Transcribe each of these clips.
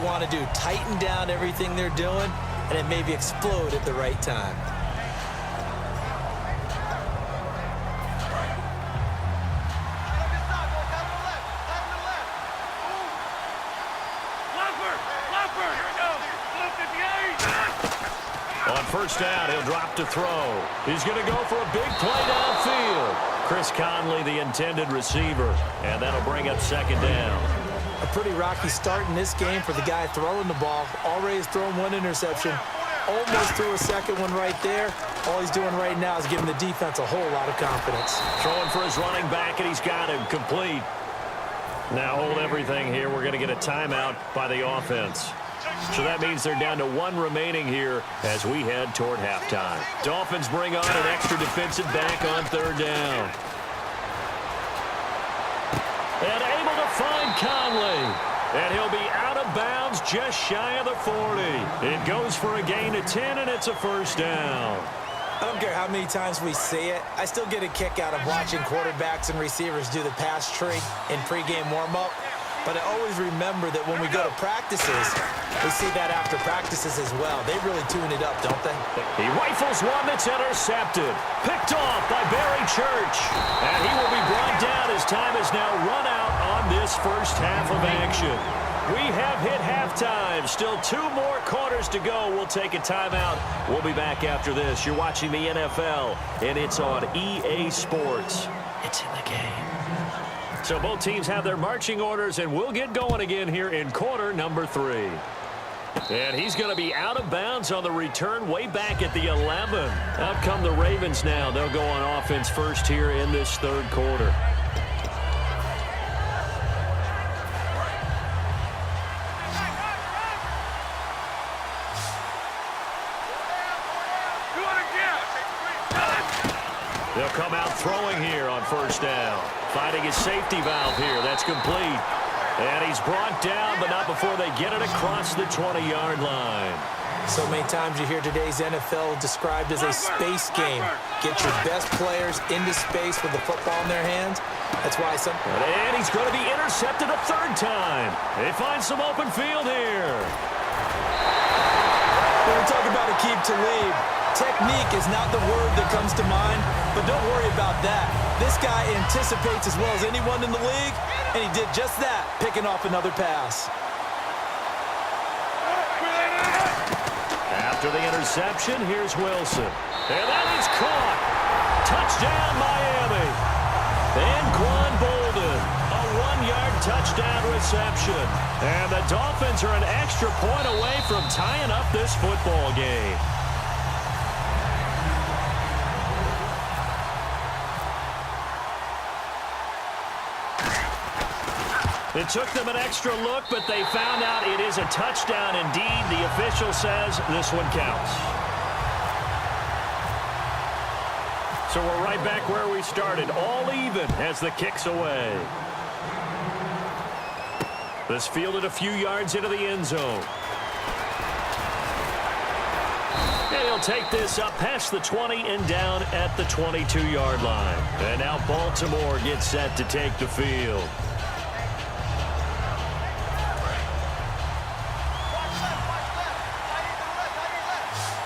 want to do. Tighten down everything they're doing, and then maybe explode at the right time. On first down, he'll drop to throw. He's going to go for a big play downfield. Chris Conley, the intended receiver, and that'll bring up second down. A pretty rocky start in this game for the guy throwing the ball. Already has thrown one interception. Almost threw a second one right there. All he's doing right now is giving the defense a whole lot of confidence. Throwing for his running back, and he's got him complete. Now hold everything here. We're going to get a timeout by the offense. So that means they're down to one remaining here as we head toward halftime. Dolphins bring on an extra defensive back on third down. And able to find Conley. And he'll be out of bounds just shy of the 40. It goes for a gain of 10, and it's a first down. I don't care how many times we see it. I still get a kick out of watching quarterbacks and receivers do the pass tree in pregame warm-up. But I always remember that when we go to practices, we see that after practices as well. They really tune it up, don't they? He rifles one that's intercepted. Picked off by Barry Church. And he will be brought down as time is now run out on this first half of action. We have hit halftime. Still 2 more quarters to go. We'll take a timeout. We'll be back after this. You're watching the NFL, and it's on EA Sports. It's in the game. So both teams have their marching orders, and we'll get going again here in quarter number 3. And he's going to be out of bounds on the return way back at the 11. Out come the Ravens now. They'll go on offense first here in this third quarter. They'll come out throwing here on first down. Finding his safety valve here. That's complete. And he's brought down, but not before they get it across the 20-yard line. So many times you hear today's NFL described as a space game. Get your best players into space with the football in their hands. That's why some... And he's going to be intercepted a third time. They find some open field here. When we talk about a keep to lead, technique is not the word that comes to mind, but don't worry about that. This guy anticipates as well as anyone in the league, and he did just that, picking off another pass. After the interception, here's Wilson. And that is caught. Touchdown, Miami. And Quan Bolden, a 1-yard touchdown reception. And the Dolphins are an extra point away from tying up this football game. It took them an extra look, but they found out it is a touchdown indeed. The official says this one counts. So we're right back where we started, all even as the kick's away. This fielded a few yards into the end zone. And he'll take this up past the 20 and down at the 22-yard line. And now Baltimore gets set to take the field.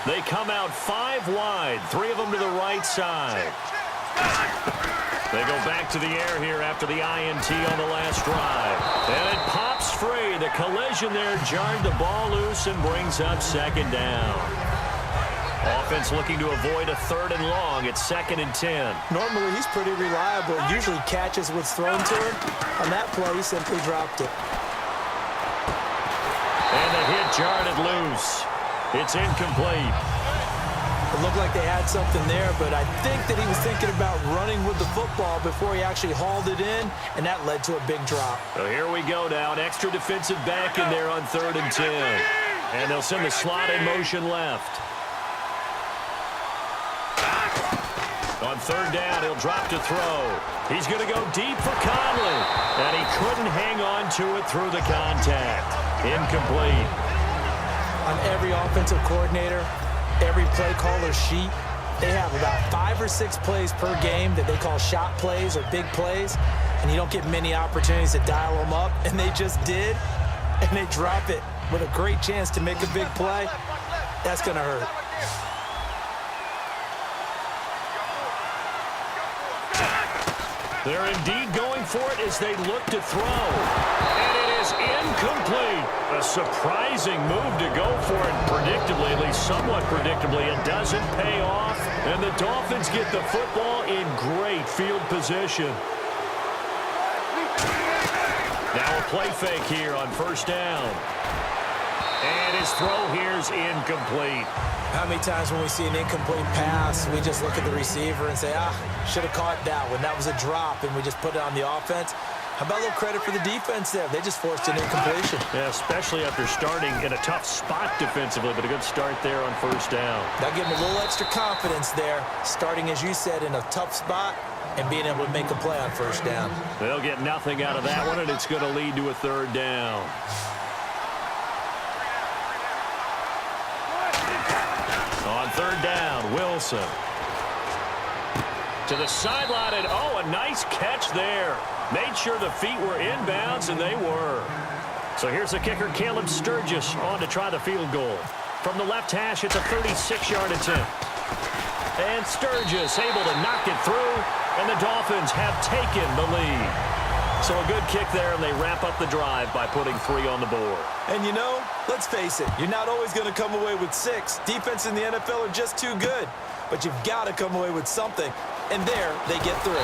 They come out 5 wide, 3 of them to the right side. They go back to the air here after the INT on the last drive. And it pops free. The collision there jarred the ball loose and brings up second down. Offense looking to avoid a 3rd and long. It's 2nd and 10. Normally, he's pretty reliable. Usually catches what's thrown to him. On that play, he simply dropped it. And the hit jarred it loose. It's incomplete. It looked like they had something there, but I think that he was thinking about running with the football before he actually hauled it in, and that led to a big drop. So here we go now. An extra defensive back in there on 3rd and 10. And they'll send the slot in motion left. On 3rd down, he'll drop to throw. He's going to go deep for Conley. And he couldn't hang on to it through the contact. Incomplete. On every offensive coordinator, every play caller sheet, they have about 5 or 6 plays per game that they call shot plays or big plays, and you don't get many opportunities to dial them up, and they just did, and they drop it with a great chance to make a big play, that's going to hurt. They're indeed going for it as they look to throw. And it is incomplete. A surprising move to go for it. Predictably, at least somewhat predictably, it doesn't pay off. And the Dolphins get the football in great field position. Now a play fake here on first down. And his throw here is incomplete. How many times when we see an incomplete pass, we just look at the receiver and say, should have caught that one. That was a drop, and we just put it on the offense. How about a little credit for the defense there? They just forced an incompletion. Yeah, especially after starting in a tough spot defensively, but a good start there on first down. That'll give them a little extra confidence there, starting, as you said, in a tough spot and being able to make a play on first down. They'll get nothing out of that one, and it's going to lead to a third down. On third down, Wilson. To the sideline, and a nice catch there. Made sure the feet were inbounds, and they were. So here's the kicker, Caleb Sturgis, on to try the field goal. From the left hash, it's a 36-yard attempt. And Sturgis able to knock it through, and the Dolphins have taken the lead. So a good kick there, and they wrap up the drive by putting 3 on the board. And you know, let's face it, you're not always going to come away with 6. Defense in the NFL are just too good. But you've got to come away with something. And there, they get 3.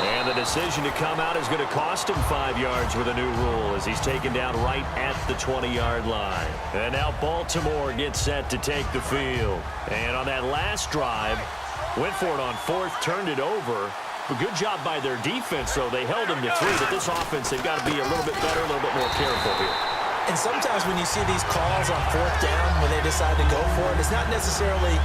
And the decision to come out is going to cost him 5 yards with a new rule as he's taken down right at the 20-yard line. And now Baltimore gets set to take the field. And on that last drive, went for it on 4th, turned it over. A good job by their defense, though. They held them to 3, but this offense, they've got to be a little bit better, a little bit more careful here. And sometimes when you see these calls on 4th down, when they decide to go for it, it's not necessarily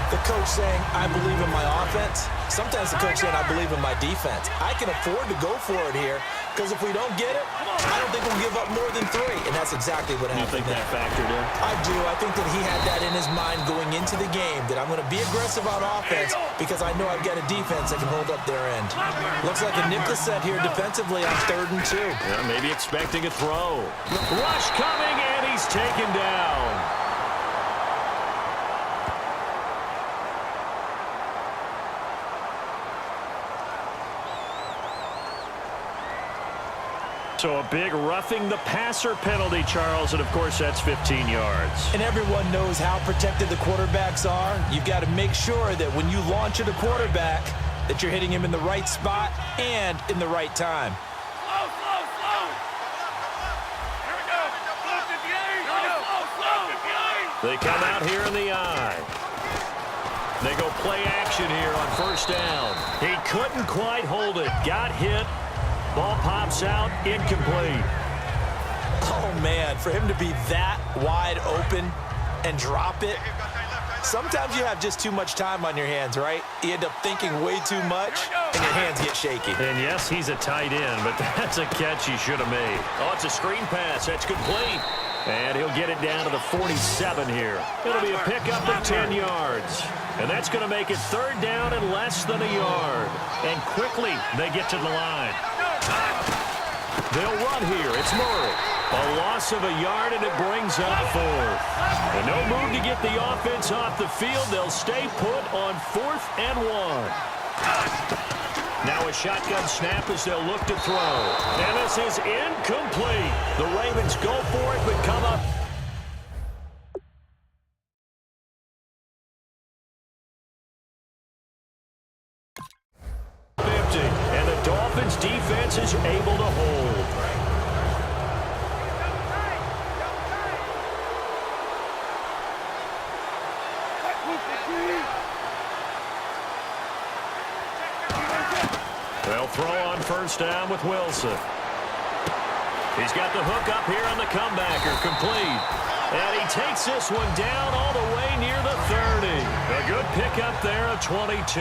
the coach saying, I believe in my offense. Sometimes the coach saying, I believe in my defense. I can afford to go for it here because if we don't get it, I don't think we'll give up more than 3. And that's exactly what happened. You think that factored in? I do. I think that he had that in his mind going into the game, that I'm going to be aggressive on offense because I know I've got a defense that can hold up their end. Looks like a nickel set here defensively on 3rd and 2. Yeah, maybe expecting a throw. Rush coming, and he's taken down. So a big roughing the passer penalty, Charles, and of course that's 15 yards. And everyone knows how protected the quarterbacks are. You've got to make sure that when you launch at a quarterback that you're hitting him in the right spot and in the right time. Slow. Here we go. Slow. They come out here in the eye. They go play action here on first down. He couldn't quite hold it. Got hit. Ball pops out, incomplete. Oh, man, for him to be that wide open and drop it, sometimes you have just too much time on your hands, right? You end up thinking way too much, and your hands get shaky. And, yes, he's a tight end, but that's a catch he should have made. Oh, it's a screen pass. That's complete. And he'll get it down to the 47 here. It'll be a pickup of 10 yards. And that's going to make it 3rd down and less than a yard. And quickly they get to the line. They'll run here. It's Murray. A loss of a yard, and it brings up 4th. And no move to get the offense off the field. They'll stay put on 4th and 1. Now a shotgun snap as they'll look to throw. And this is incomplete. The Ravens go for it, but come up. And the Dolphins defense is able to hold. They'll throw on first down with Wilson. He's got the hook up here on the comebacker, complete. And he takes this one down all the way near the 30. A good pickup there of 22.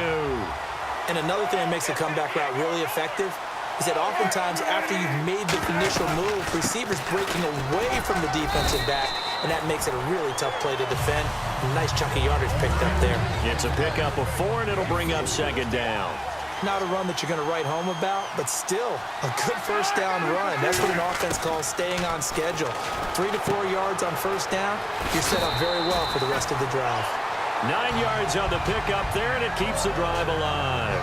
And another thing that makes the comeback route really effective is that oftentimes after you've made the initial move, receivers breaking away from the defensive back, and that makes it a really tough play to defend. A nice chunk of yardage picked up there. It's a pickup of 4, and it'll bring up 2nd down. Not a run that you're going to write home about, but still a good first down run. That's what an offense calls staying on schedule. 3 to 4 yards on first down, you're set up very well for the rest of the drive. 9 yards on the pickup there, and it keeps the drive alive.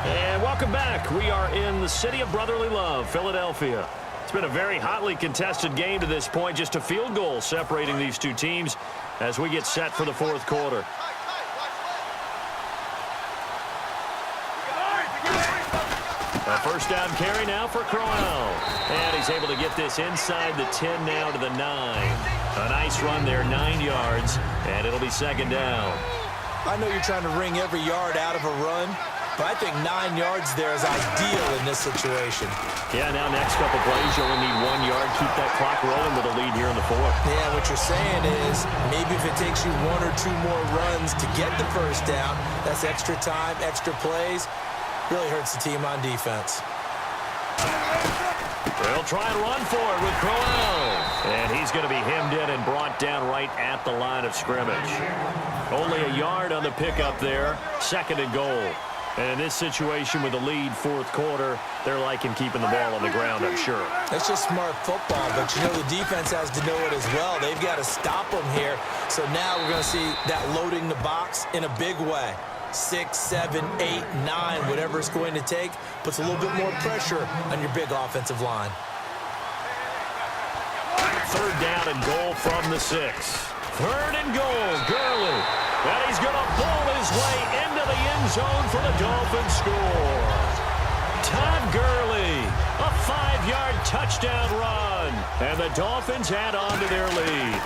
And welcome back. We are in the city of brotherly love, Philadelphia. It's been a very hotly contested game to this point. Just a field goal separating these two teams as we get set for the fourth quarter. A first down carry now for Crowell. And he's able to get this inside the 10 now to the 9. A nice run there, 9 yards, and it'll be second down. I know you're trying to wring every yard out of a run, but I think 9 yards there is ideal in this situation. Yeah, now next couple plays, you only need 1 yard. Keep that clock rolling with a lead here in the fourth. Yeah, what you're saying is maybe if it takes you 1 or 2 more runs to get the first down, that's extra time, extra plays. Really hurts the team on defense. They'll try and run for it with Crowell. And he's going to be hemmed in and brought down right at the line of scrimmage. Only a yard on the pickup there. Second and goal. And in this situation with the lead, fourth quarter, they're liking keeping the ball on the ground, I'm sure. That's just smart football, but you know the defense has to know it as well. They've got to stop them here. So now we're going to see that loading the box in a big way. 6, 7, 8, 9, whatever it's going to take, puts a little bit more pressure on your big offensive line. Third down and goal from the 6. Third and goal, Gurley. And he's going to ball his way into the end zone for the Dolphins score. Todd Gurley, a 5-yard touchdown run. And the Dolphins add on to their lead.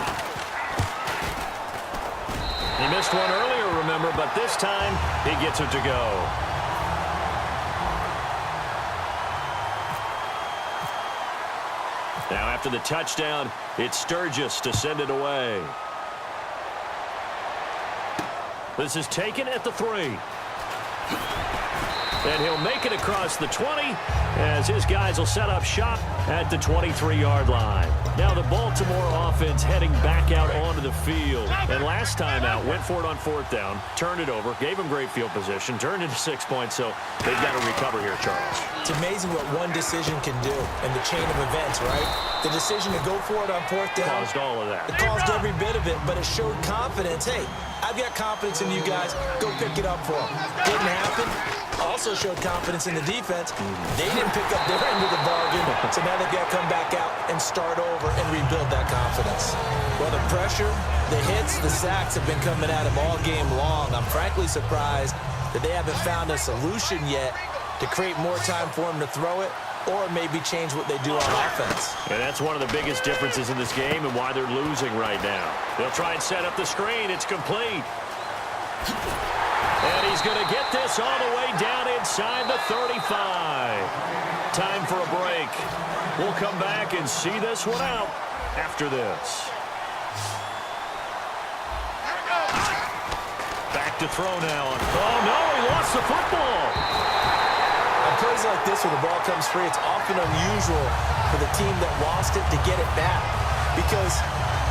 He missed one earlier, remember, but this time he gets it to go. Now after the touchdown, it's Sturgis to send it away. This is taken at the 3. And he'll make it across the 20 as his guys will set up shop at the 23-yard line. Now the Baltimore offense heading back out onto the field. And last time out, went for it on fourth down, turned it over, gave him great field position, turned into 6 points, so they've got to recover here, Charles. It's amazing what one decision can do in the chain of events, right? The decision to go for it on fourth down caused all of that. It caused every bit of it, but it showed confidence. Hey, I've got confidence in you guys. Go pick it up for them. Didn't happen. Also showed confidence in the defense. They didn't pick up their end of the bargain, so now they've got to come back out and start over and rebuild that confidence. Well, the pressure, the hits, the sacks have been coming at them all game long. I'm frankly surprised that they haven't found a solution yet to create more time for him to throw it or maybe change what they do on offense. And that's one of the biggest differences in this game and why they're losing right now. They'll try and set up the screen. It's complete. And he's going to get this all the way down inside the 35. Time for a break. We'll come back and see this one out after this. Back to throw now. Oh, no, he lost the football. On plays like this where the ball comes free, it's often unusual for the team that lost it to get it back. Because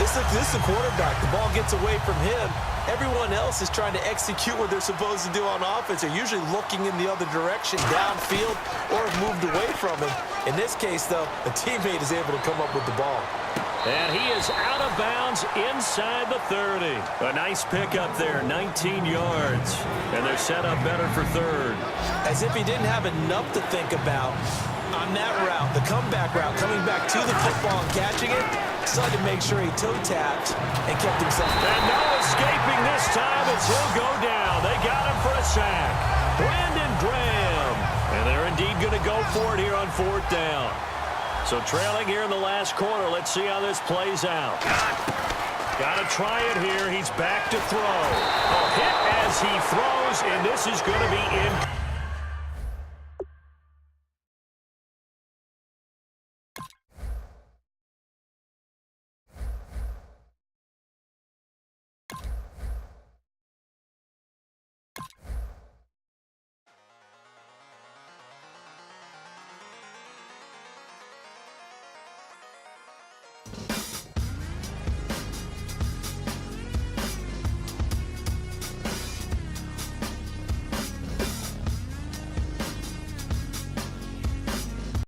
this is the quarterback. The ball gets away from him. Everyone else is trying to execute what they're supposed to do on offense. They're usually looking in the other direction, downfield, or have moved away from him. In this case, though, a teammate is able to come up with the ball. And he is out of bounds inside the 30. A nice pickup there, 19 yards. And they're set up better for third. As if he didn't have enough to think about on that route, the comeback route, coming back to the football and catching it, decided to make sure he toe-tapped and kept himself. And no escaping this time as he'll go down. They got him for a sack. Brandon Graham. And they're indeed going to go for it here on fourth down. So trailing here in the last quarter. Let's see how this plays out. Got to try it here. He's back to throw. A hit as he throws, and this is going to be in.